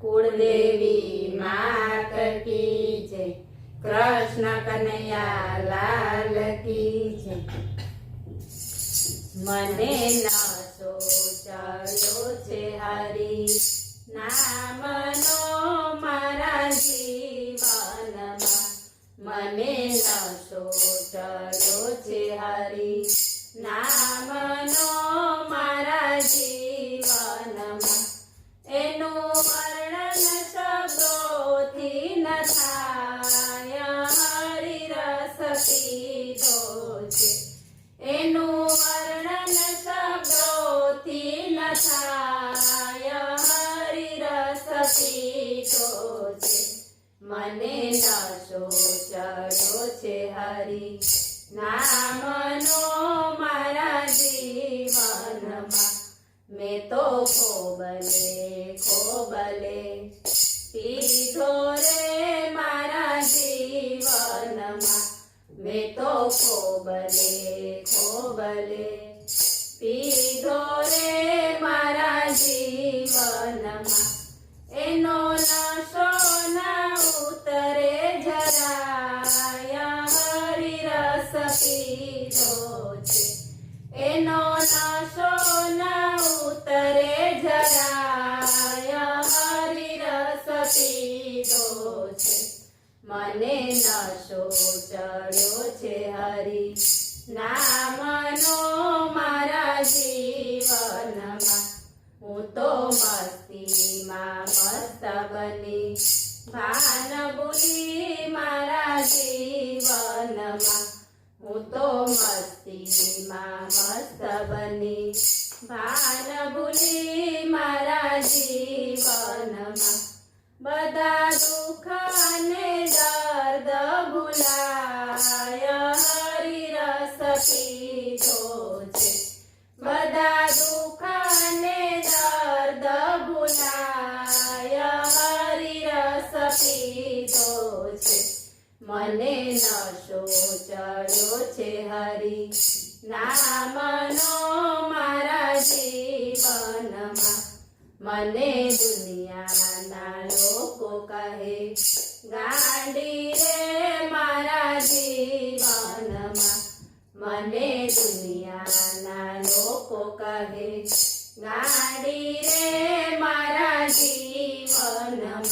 कुलदेवी मात की जय। कृष्ण कन्हैया लाल की जय। मने नशो चढ़्यो छे हरि नामनो मारा जीवनमा। मने नशो चढ़्यो छे हरि नामनो मारा जीवनमा। एनु वर्णन शब्दोथी न थाय हरि रस पीधो छे। एनु वर्णन शब्दोथी न थाय हरि रस पीधो छे। मने नशो चढ़्यो छे हरि नामनो मारा जीवनमा। मैं तो खोबले खोबले पीधो रे मारा जीवनमा। मैं तो खोबले खोबले पीधो रे मारा जीवनमा। एनो नशो न उतरे જરાય હરિ રસ પીધો છે। એનો નશો ન ઉતરે જરાય હરિ રસ પીધો છે। મને નશો ચડ્યો છે હરિ નામનો મારા જીવનમાં। હું તો મસ્તીમાં મસ્ત બની ભાન ભૂલી મારા જીવનમાં। હું તો મસ્તીમાં મસ્ત બની ભાન ભૂલી મારા જીવનમાં। બધા દુઃખ અને દર્દ ભૂલાય હરિ રસ પીધો છે। બધા દુઃખ અને દર્દ ભૂલાય હરિ રસ પીધો છે। મને નશો ચડ્યો છે હરિ નામનો મારા જીવનમાં। મને દુનિયાના લોકો કહે ગાંડી રે મારા જીવનમાં। મને દુનિયાના લોકો કહે ગાંડી રે મારા જીવનમાં।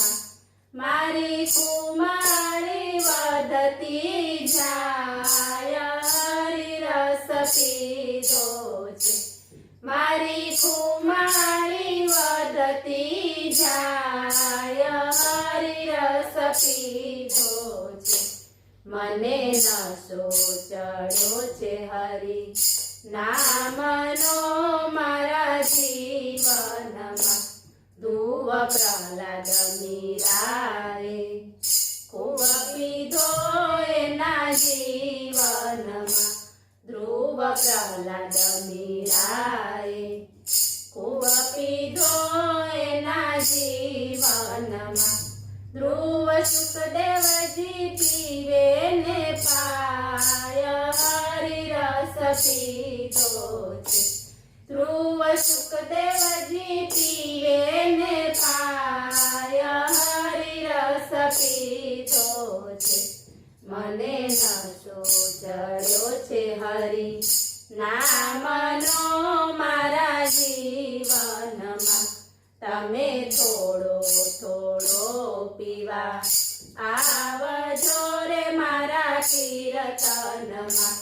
મારી કુમારી વધતી જાય હરિ રસ પીધો છે। મારી કુમારી વધતી જાય હરિ રસ પીધો છે। મને નશો ચડ્યો છે હરિ નામનો મારા જીવનમાં। ધ્રુવ પ્રહલાદ મીરાએ ખૂબ પીધો એના જીવનમાં। ધ્રુવ પ્રહલાદ મીરાએ ખૂબ પીધો એના જીવનમાં। ધ્રુવ સુખદેવજી પીવે ને પાય હરિ રસ પીધો છે। ધ્રુવ સુખદેવજી પીવે ને પાય હરિ રસ પીધો છે। મને નશો ચડ્યો છે હરિ નામનો મારા જીવનમાં। તમે થોડો થોડો પીવા આવજો રે મારા કીર્તનમાં।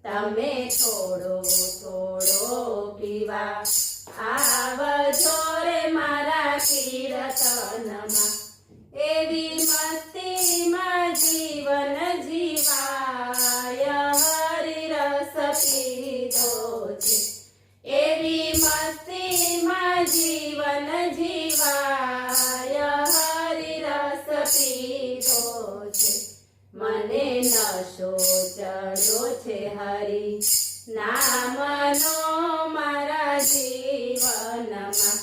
તમે થોડો થોડો પીવા આવજો રે મારા કીર્તનમાં। એવી મસ્તીમાં જીવન જીવાય હરિ રસ પીધો છે। એવી મસ્તીમાં જીવન જીવાય હરિ રસ પીધો છે। મને નશો ચડ્યો છે હરિ નામનો મારા જીવનમાં।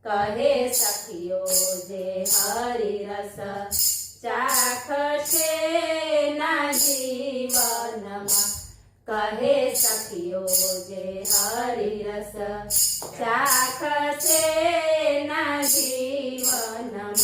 કહે સખીઓ જે હરિ રસ ચાખશે ના જીવનમાં। કહે સખીઓ જે હરિ રસ ચાખશે ના જીવનમાં।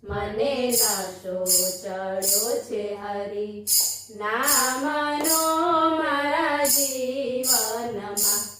મને નશો ચડ્યો છે હરી નામનો મારા જીવનમાં